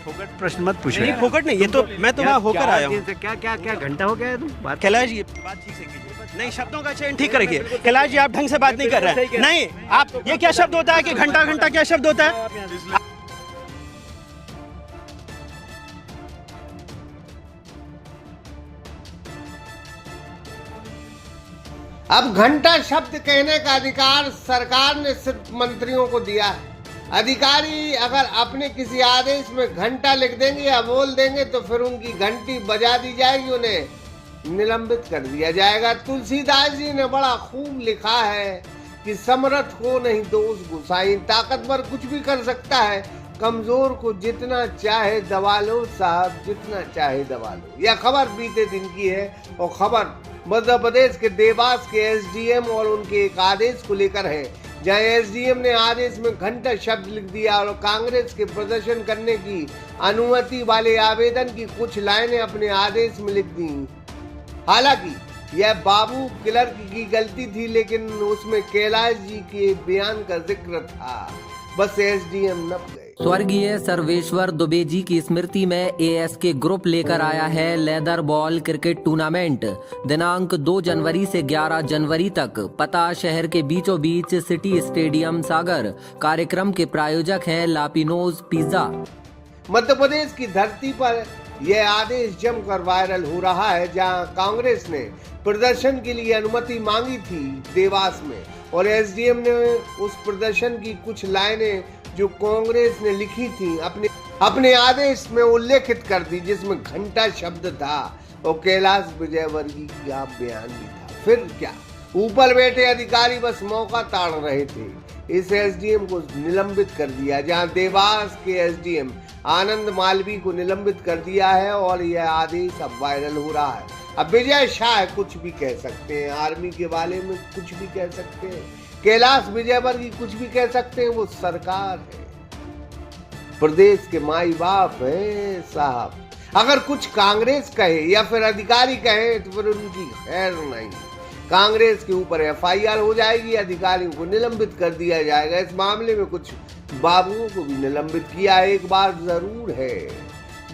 फोकट प्रश्न मत पूछो। नहीं फोकट नहीं, ये तो मैं तो वहाँ होकर आया हूँ। क्या क्या क्या घंटा हो गया है तुम बात कैलाश जी बात ठीक से कीजिए, नहीं शब्दों का चयन ठीक करिए। कैलाश जी आप ढंग से बात नहीं कर रहे हैं। नहीं आप, ये क्या शब्द होता है कि घंटा घंटा क्या शब्द होता है? अब घंटा शब्द कहने का अधिकार सरकार ने सिर्फ मंत्रियों को दिया है। अधिकारी अगर अपने किसी आदेश में घंटा लिख देंगे या बोल देंगे तो फिर उनकी घंटी बजा दी जाएगी, उन्हें निलंबित कर दिया जाएगा। तुलसीदास जी ने बड़ा खूब लिखा है कि समर्थ को नहीं दोष गुसाई, ताकतवर कुछ भी कर सकता है, कमजोर को जितना चाहे दबा लो साहब, जितना चाहे दबा लो। यह खबर बीते दिन की है और खबर मध्य प्रदेश के देवास के एसडीएम और उनके एक आदेश को लेकर है, जहां एसडीएम ने आदेश में घंटा शब्द लिख दिया और कांग्रेस के प्रदर्शन करने की अनुमति वाले आवेदन की कुछ लाइनें अपने आदेश में लिख दी। हालांकि यह बाबू क्लर्क की गलती थी, लेकिन उसमें कैलाश जी के बयान का जिक्र था, बस एसडीएम नप गए। स्वर्गीय सर्वेश्वर दुबे जी की स्मृति में एएसके ग्रुप लेकर आया है लेदर बॉल क्रिकेट टूर्नामेंट। दिनांक 2 जनवरी से 11 जनवरी तक, पता शहर के बीचों बीच सिटी स्टेडियम सागर। कार्यक्रम के प्रायोजक हैं लापिनोज पिज्जा। मध्य प्रदेश की धरती पर यह आदेश जमकर वायरल हो रहा है, जहां कांग्रेस ने प्रदर्शन के लिए अनुमति मांगी थी देवास में, और एसडीएम ने उस प्रदर्शन की कुछ लाइनें जो कांग्रेस ने लिखी थी अपने आदेश में उल्लेखित कर दी, जिसमें घंटा शब्द था और कैलाश विजयवर्गीय का बयान भी था। फिर क्या, ऊपर बैठे अधिकारी बस मौका ताड़ रहे थे। इस एसडीएम को निलंबित कर दिया, जहां देवास के एसडीएम आनंद मालवी को निलंबित कर दिया है और यह आदेश अब वायरल हो रहा है। अब विजय शाह कुछ भी कह सकते हैं, आर्मी के बारे में कुछ भी कह सकते हैं, कैलाश विजयवर्गीय कुछ भी कह सकते हैं, वो सरकार है, प्रदेश के माई बाप है साहब। अगर कुछ कांग्रेस कहे या फिर अधिकारी कहे तो फिर उनकी खैर नहीं। कांग्रेस के ऊपर एफआईआर हो जाएगी, अधिकारियों को निलंबित कर दिया जाएगा। इस मामले में कुछ बाबुओं को भी निलंबित किया। एक बात जरूर है,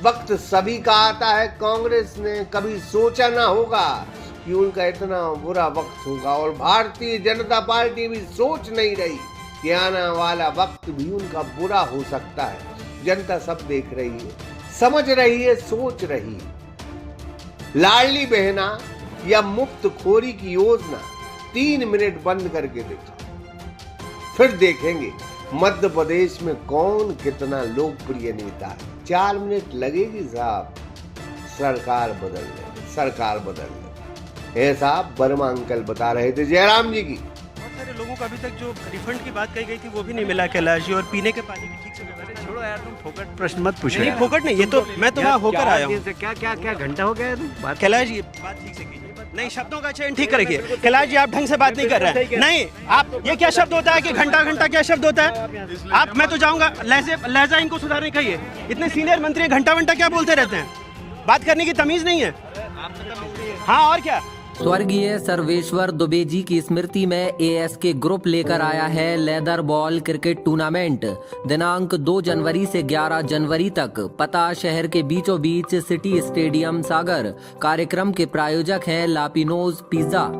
वक्त सभी का आता है। कांग्रेस ने कभी सोचा ना होगा कि उनका इतना बुरा वक्त होगा, और भारतीय जनता पार्टी भी सोच नहीं रही कि आने वाला वक्त भी उनका बुरा हो सकता है। जनता सब देख रही है, समझ रही है, सोच रही है। लाडली बहना या मुफ्त खोरी की योजना 3 मिनट बंद करके देखा, फिर देखेंगे मध्य प्रदेश में कौन कितना लोकप्रिय नेता है। 4 मिनट लगेगी साहब, सरकार बदलने। ऐसा वर्मा अंकल बता रहे थे जयराम जी की। बहुत सारे लोगों को अभी तक जो रिफंड की बात कही गई थी वो भी नहीं मिला कैलाश जी, और पीने के पानी भी ठीक से व्यवस्था नहीं। छोड़ो यार, तुम फोकट प्रश्न मत पूछो। नहीं फोकट नहीं, ये तो मैं तो वहाँ होकर आया हूँ। क्या क्या क्या घंटा हो गया है तुम बात कैलाश जी बात ठीक से कीजिए, नहीं शब्दों का चयन ठीक करिए। कैलाश जी आप ढंग से बात नहीं कर रहे हैं। नहीं आप, ये क्या शब्द होता है कि घंटा घंटा क्या शब्द होता है? आप, मैं तो जाऊंगा, लहजा इनको सुधारने कहिए। इतने सीनियर मंत्री घंटा घंटा क्या बोलते रहते हैं? बात करने की तमीज नहीं है। हाँ और क्या। स्वर्गीय सर्वेश्वर दुबे जी की स्मृति में एएसके ग्रुप लेकर आया है लेदर बॉल क्रिकेट टूर्नामेंट। दिनांक 2 जनवरी से 11 जनवरी तक, पता शहर के बीचों बीच सिटी स्टेडियम सागर। कार्यक्रम के प्रायोजक हैं लापिनोज पिज्जा।